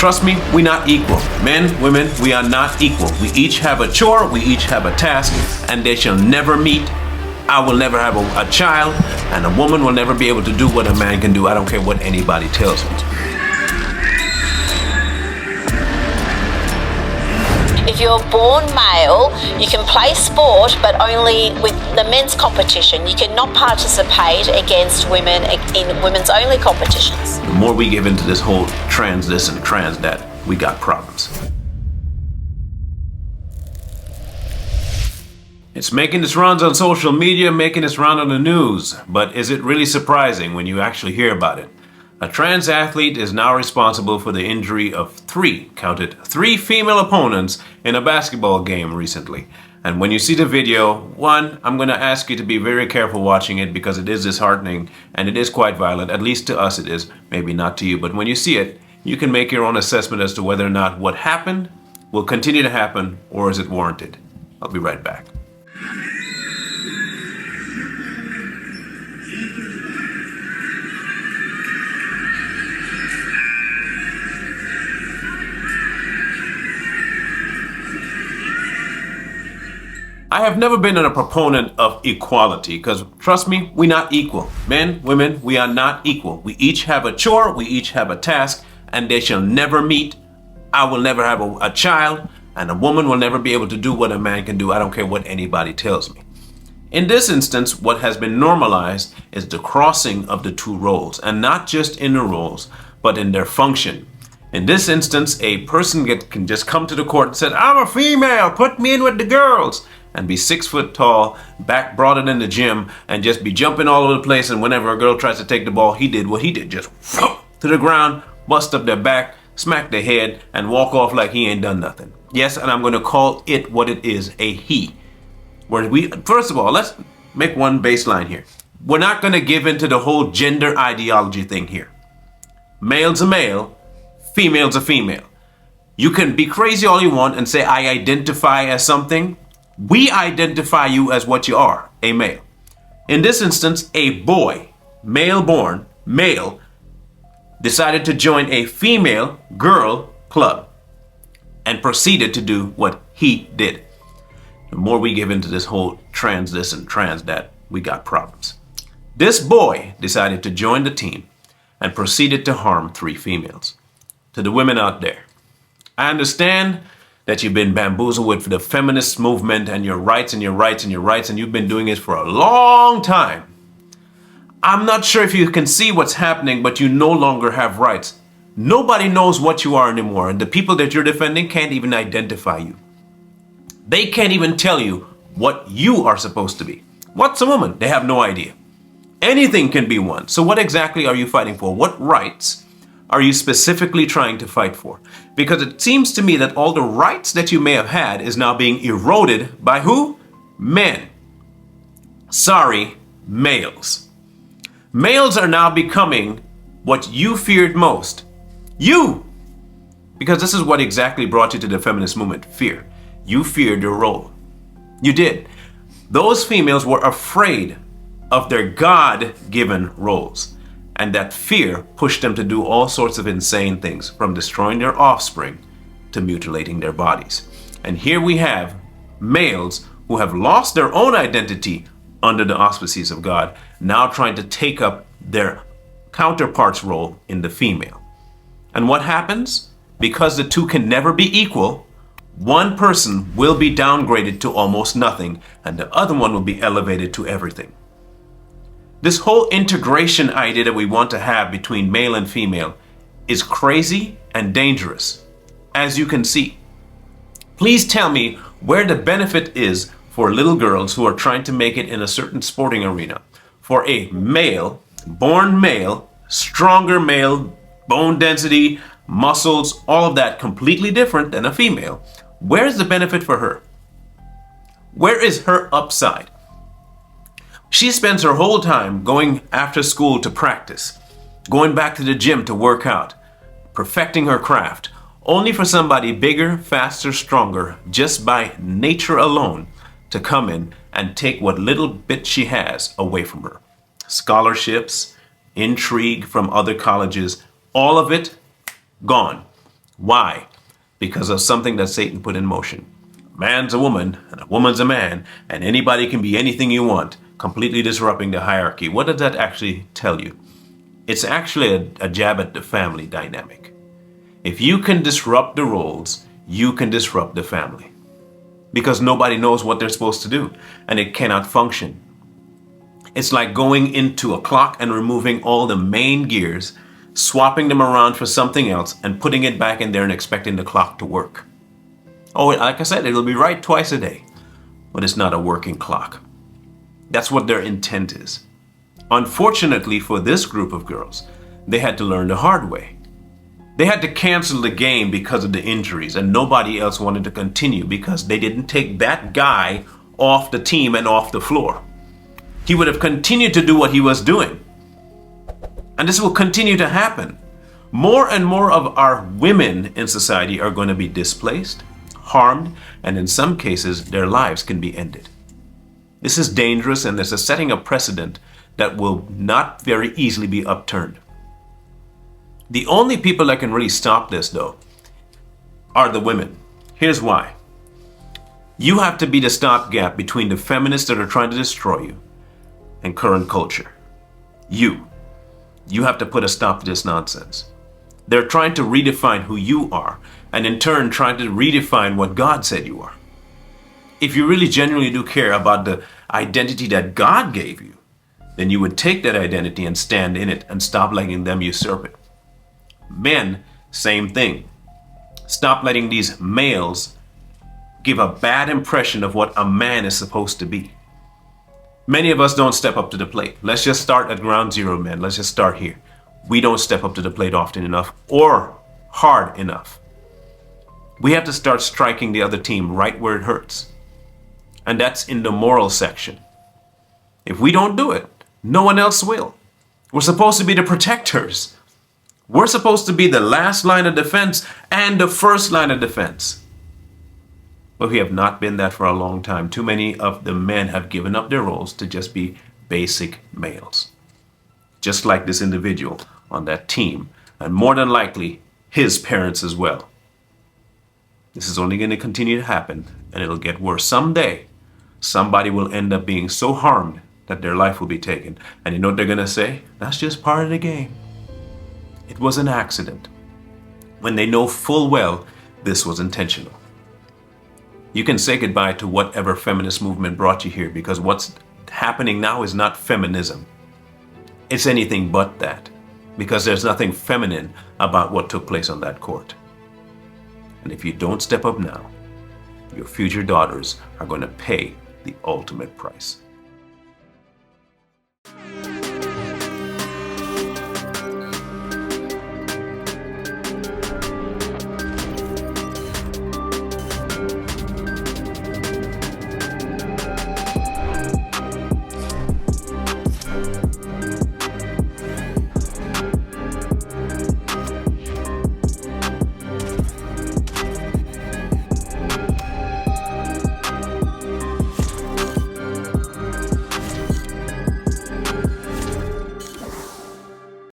trust me, we're not equal. Men, women, we are not equal. We each have a chore, we each have a task, and they shall never meet. I will never have a child, and a woman will never be able to do what a man can do. I don't care what anybody tells me. If you're born male, you can play sport, but only with the men's competition. You cannot participate against women in women's only competitions. The more we give into this whole trans this and trans that, we got problems. It's making its rounds on social media, making its round on the news. But is it really surprising when you actually hear about it? A trans athlete is now responsible for the injury of three female opponents in a basketball game recently. And when you see the video, one, I'm going to ask you to be very careful watching it because it is disheartening and it is quite violent. At least to us it is, maybe not to you. But when you see it, you can make your own assessment as to whether or not what happened will continue to happen or is it warranted. I'll be right back. I have never been a proponent of equality because, trust me, we're not equal. Men, women, we are not equal. We each have a chore, we each have a task, and they shall never meet. I will never have a child, and a woman will never be able to do what a man can do. I don't care what anybody tells me. In this instance, what has been normalized is the crossing of the two roles, and not just in the roles, but in their function. In this instance, a person can just come to the court and say, I'm a female, put me in with the girls, and be 6 foot tall, back broader than the gym, and just be jumping all over the place. And whenever a girl tries to take the ball, he did what he did, just to the ground, bust up their back, smack their head, and walk off like he ain't done nothing. Yes, and I'm going to call it what it is, a he. First of all, let's make one baseline here. We're not going to give into the whole gender ideology thing here. Male's a male, female's a female. You can be crazy all you want and say, I identify as something. We identify you as what you are, a male. In this instance, a boy, male-born, male, decided to join a female girl club and proceeded to do what he did. The more we give into this whole trans this and trans that, we got problems. This boy decided to join the team and proceeded to harm 3 females. To the women out there, I understand that you've been bamboozled with the feminist movement and your rights and your rights and your rights, and you've been doing this for a long time. I'm not sure if you can see what's happening, but you no longer have rights. Nobody knows what you are anymore, and the people that you're defending can't even identify you. They can't even tell you what you are supposed to be. What's a woman? They have no idea. Anything can be one. So what exactly are you fighting for? What rights are you specifically trying to fight for? Because it seems to me that all the rights that you may have had is now being eroded by who? Men. Sorry, males. Males are now becoming what you feared most. You! Because this is what exactly brought you to the feminist movement, fear. You feared your role. You did. Those females were afraid of their God-given roles. And that fear pushed them to do all sorts of insane things, from destroying their offspring to mutilating their bodies. And here we have males who have lost their own identity under the auspices of God, now trying to take up their counterpart's role in the female. And what happens? Because the two can never be equal, one person will be downgraded to almost nothing, and the other one will be elevated to everything. This whole integration idea that we want to have between male and female is crazy and dangerous, as you can see. Please tell me where the benefit is for little girls who are trying to make it in a certain sporting arena. For a male, born male, stronger male, bone density, muscles, all of that completely different than a female. Where is the benefit for her? Where is her upside? She spends her whole time going after school to practice, going back to the gym to work out, perfecting her craft, only for somebody bigger, faster, stronger, just by nature alone, to come in and take what little bit she has away from her. Scholarships, intrigue from other colleges, all of it gone. Why? Because of something that Satan put in motion. A man's a woman and a woman's a man, and anybody can be anything you want, completely disrupting the hierarchy. What does that actually tell you? It's actually a jab at the family dynamic. If you can disrupt the roles, you can disrupt the family. Because nobody knows what they're supposed to do, and it cannot function. It's like going into a clock and removing all the main gears, swapping them around for something else, and putting it back in there and expecting the clock to work. Oh, like I said, it'll be right twice a day, but it's not a working clock. That's what their intent is. Unfortunately for this group of girls, they had to learn the hard way. They had to cancel the game because of the injuries, and nobody else wanted to continue because they didn't take that guy off the team and off the floor. He would have continued to do what he was doing. And this will continue to happen. More and more of our women in society are going to be displaced, harmed, and in some cases, their lives can be ended. This is dangerous, and this is setting a precedent that will not very easily be upturned. The only people that can really stop this, though, are the women. Here's why. You have to be the stopgap between the feminists that are trying to destroy you and current culture. You have to put a stop to this nonsense. They're trying to redefine who you are, and in turn trying to redefine what God said you are. If you really genuinely do care about the identity that God gave you, then you would take that identity and stand in it and stop letting them usurp it. Men, same thing. Stop letting these males give a bad impression of what a man is supposed to be. Many of us don't step up to the plate. Let's just start at ground zero, men. Let's just start here. We don't step up to the plate often enough or hard enough. We have to start striking the other team right where it hurts. And that's in the moral section. If we don't do it, no one else will. We're supposed to be the protectors. We're supposed to be the last line of defense and the first line of defense. But we have not been that for a long time. Too many of the men have given up their roles to just be basic males. Just like this individual on that team, and more than likely his parents as well. This is only going to continue to happen, and it'll get worse. Someday, somebody will end up being so harmed that their life will be taken. And you know what they're going to say? That's just part of the game. It was an accident. When they know full well this was intentional. You can say goodbye to whatever feminist movement brought you here, because what's happening now is not feminism. It's anything but that, because there's nothing feminine about what took place on that court. And if you don't step up now, your future daughters are going to pay the ultimate price.